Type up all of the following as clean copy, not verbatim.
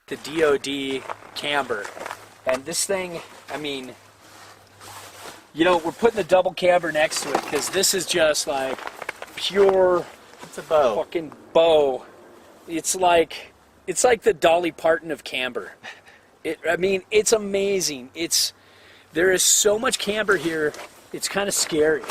the DOD camber. And this thing, I mean, you know, we're putting the double camber next to it because this is just like pure, it's a bow. Fucking bow. It's like the Dolly Parton of camber. I mean, it's amazing. There is so much camber here. It's kind of scary.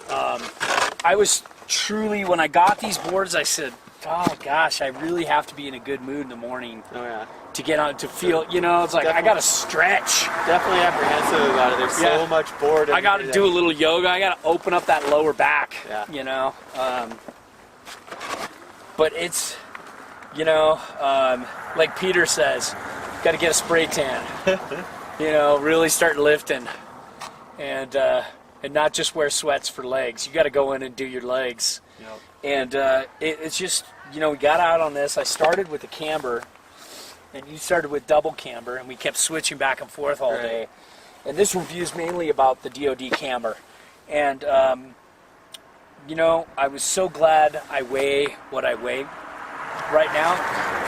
I was truly, when I got these boards, I said, oh gosh, I really have to be in a good mood in the morning. Oh yeah. To get on, to feel, you know, it's like I gotta stretch. Definitely apprehensive about it. There's so much board. I gotta do a little yoga. I gotta open up that lower back. Yeah. You know, but it's, you know, like Peter says, gotta get a spray tan. You know, really start lifting, and not just wear sweats for legs. You gotta go in and do your legs. Yep. And it's just, you know, we got out on this. I started with the camber. And you started with double camber, and we kept switching back and forth all day. And this review is mainly about the DOD camber. And, you know, I was so glad I weigh what I weigh right now,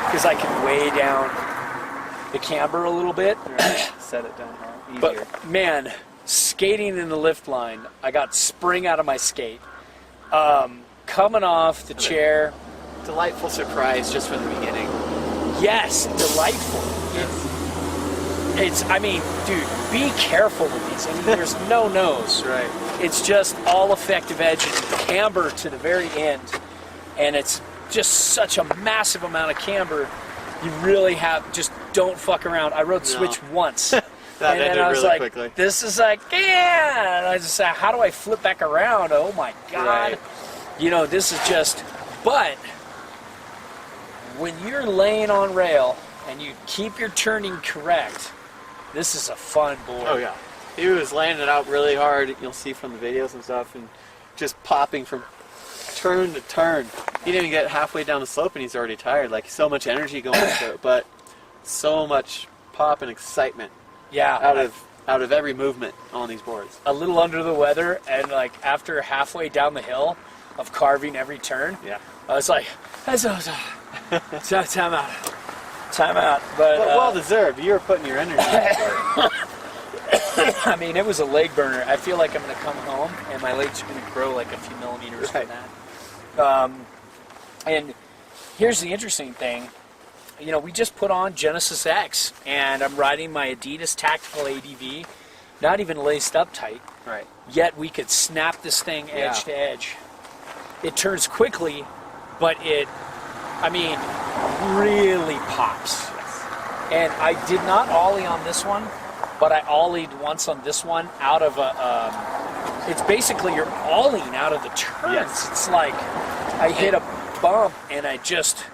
because I can weigh down the camber a little bit. Set it down easier. But, man, skating in the lift line, I got spring out of my skate. Coming off the chair. Delightful surprise just from the beginning. Yes, delightful. It's, I mean, dude, be careful with these. I mean, there's no nose. Right. It's just all effective edge and camber to the very end. And it's just such a massive amount of camber. You really have, just don't fuck around. I rode switch once. That and ended then I was really like, quickly. this is like, yeah. And I just said, how do I flip back around? Oh my God. Right. You know, this is just, but when you're laying on rail and you keep your turning correct, this is a fun board. Oh yeah. He was laying it out really hard. You'll see from the videos and stuff, and just popping from turn to turn. He didn't even get halfway down the slope and he's already tired. Like, so much energy going into it, but so much pop and excitement. Yeah. Out of every movement on these boards. A little under the weather, and like after halfway down the hill of carving every turn, yeah, I was like, time out. But well deserved. You were putting your energy into it. I mean, it was a leg burner. I feel like I'm going to come home and my legs are going to grow like a few millimeters from that. And here's the interesting thing. You know, we just put on Genesis X, and I'm riding my Adidas Tactical ADV, not even laced up tight. Right. Yet we could snap this thing edge to edge. It turns quickly, but it, I mean, really pops. Yes. And I did not ollie on this one, but I ollied once on this one out of a, it's basically you're ollieing out of the turns. Yes. It's like I hit a bump and I just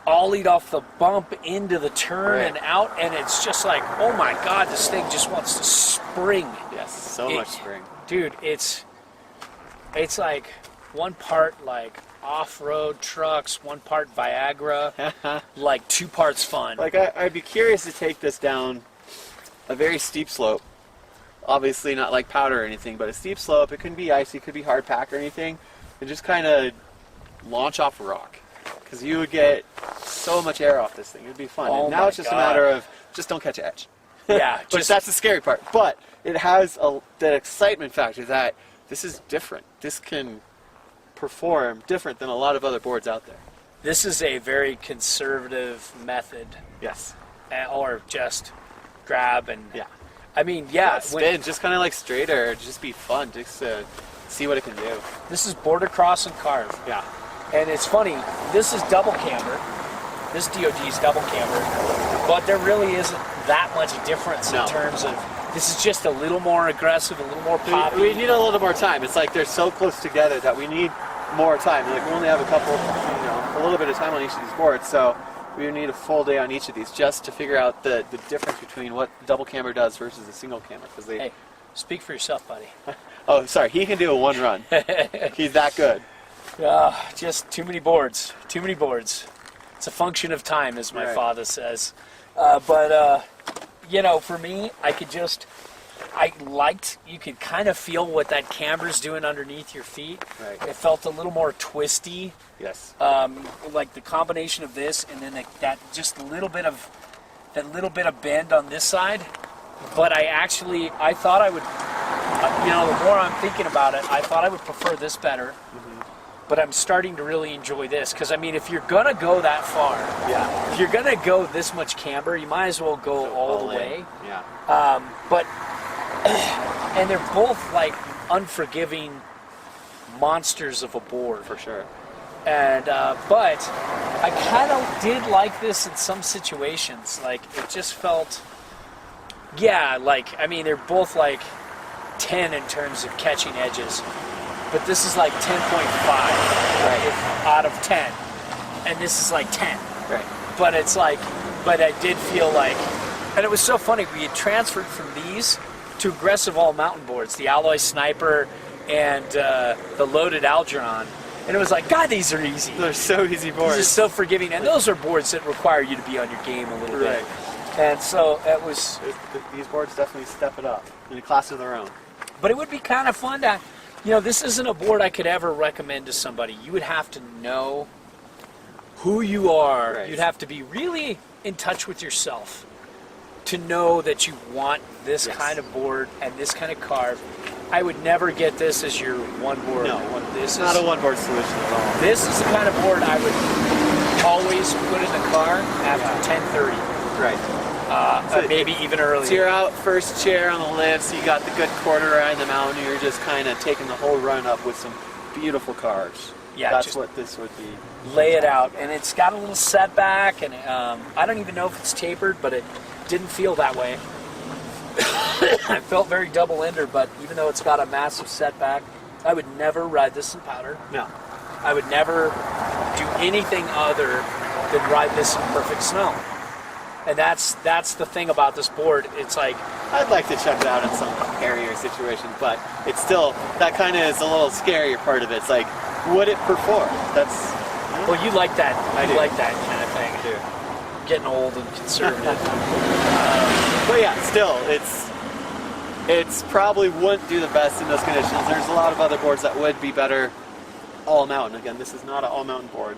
ollied off the bump into the turn and out, and it's just like, oh my God, this thing just wants to spring. Yes, so much spring. Dude, it's like one part like off-road trucks, one part Viagra, like 2 parts fun. Like, I'd be curious to take this down a very steep slope. Obviously not like powder or anything, but a steep slope. It couldn't be icy, it could be hard pack or anything, and just kind of launch off a rock. Because you would get so much air off this thing. It would be fun. Oh, and now it's just a matter of just don't catch edge. Yeah. But that's the scary part. But it has that excitement factor that this is different. This can perform different than a lot of other boards out there. This is a very conservative method. Yes. Or just grab and... Yeah. I mean, yeah. Spin, just kind of like straighter. Just be fun just to see what it can do. This is border cross and carve. Yeah. And it's funny, this is double camber. This DOD is double camber. But there really isn't that much difference in terms of, this is just a little more aggressive, a little more poppy. We need a little more time. It's like they're so close together that we need more time. Like, we only have a little bit of time on each of these boards, so we need a full day on each of these just to figure out the difference between what double camber does versus a single camber. Hey, speak for yourself, buddy. Oh, sorry, he can do a one run. He's that good. Just too many boards. Too many boards. It's a function of time, as my father says. You know, for me, you could kind of feel what that camber's doing underneath your feet. Right. It felt a little more twisty. Yes. Like the combination of this and then that just a little bit of that little bit of bend on this side, but I thought I would, you know, the more I'm thinking about it, I thought I would prefer this better. But I'm starting to really enjoy this, because I mean, if you're gonna go that far, if you're gonna go this much camber, you might as well go all the way. But and they're both like unforgiving monsters of a board For sure. and but I kind of did like this in some situations. Like it just felt, like I mean, they're both like 10 in terms of catching edges, but this is like 10.5 out of 10, and this is like 10. Right. But it's like, but I did feel like, and it was so funny, we had transferred from these to aggressive all mountain boards, the Alloy Sniper and the Loaded Algeron, and it was like, God, these are easy. They're so easy boards. These are so forgiving, and those are boards that require you to be on your game a little bit. And so it was. These boards definitely step it up in a class of their own. But it would be kind of fun to, you know, this isn't a board I could ever recommend to somebody. You would have to know who you are. Right. You'd have to be really in touch with yourself to know that you want this kind of board and this kind of carve. I would never get this as your one board. No, this is not a one board solution at all. This is the kind of board I would always put in the car after 10:30. Right. Maybe even earlier. So you're out first chair on the lift, so you got the good quarter ride in the mountain, you're just kind of taking the whole run up with some beautiful carves. Yeah, that's just what this would be. Lay it out, and it's got a little setback, and I don't even know if it's tapered, but it didn't feel that way. I felt very double-ender, but even though it's got a massive setback, I would never ride this in powder. No. I would never do anything other than ride this in perfect snow. And that's the thing about this board. It's like, I'd like to check it out in some airier situation, but it's still, that kind of is a little scarier part of it. It's like, would it perform? That's... well, you like that. I do. Like that kind of thing. I do. Getting old and conservative. But yeah, still, it's probably wouldn't do the best in those conditions. There's a lot of other boards that would be better all mountain. Again, this is not an all mountain board.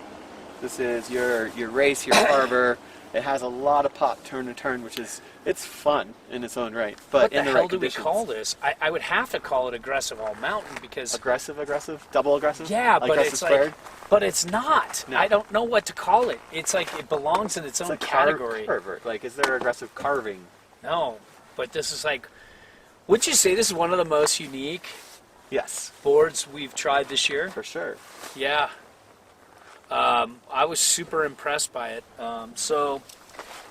This is your race, your carver. It has a lot of pop turn to turn, which is, it's fun in its own right. But What in the the hell right do we conditions. call this? I would have to call it aggressive all mountain because Aggressive, double aggressive. yeah, like but aggressive it's squared? like, but it's not. No. I don't know what to call it. It's like it belongs in its own It's a category. carver. Like, is there aggressive carving? No, but this is like, would you say this is one of the most unique Yes, boards we've tried this year? for sure. Yeah. I was super impressed by it. So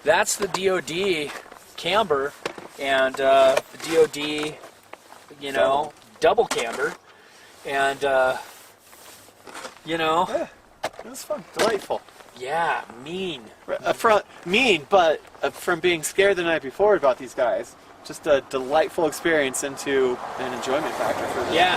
that's the DoD camber and the DoD, you know, double camber. And, you know, Yeah, it was fun, delightful. yeah, mean. But from being scared the night before about these guys, just a delightful experience into an enjoyment factor for them. Yeah.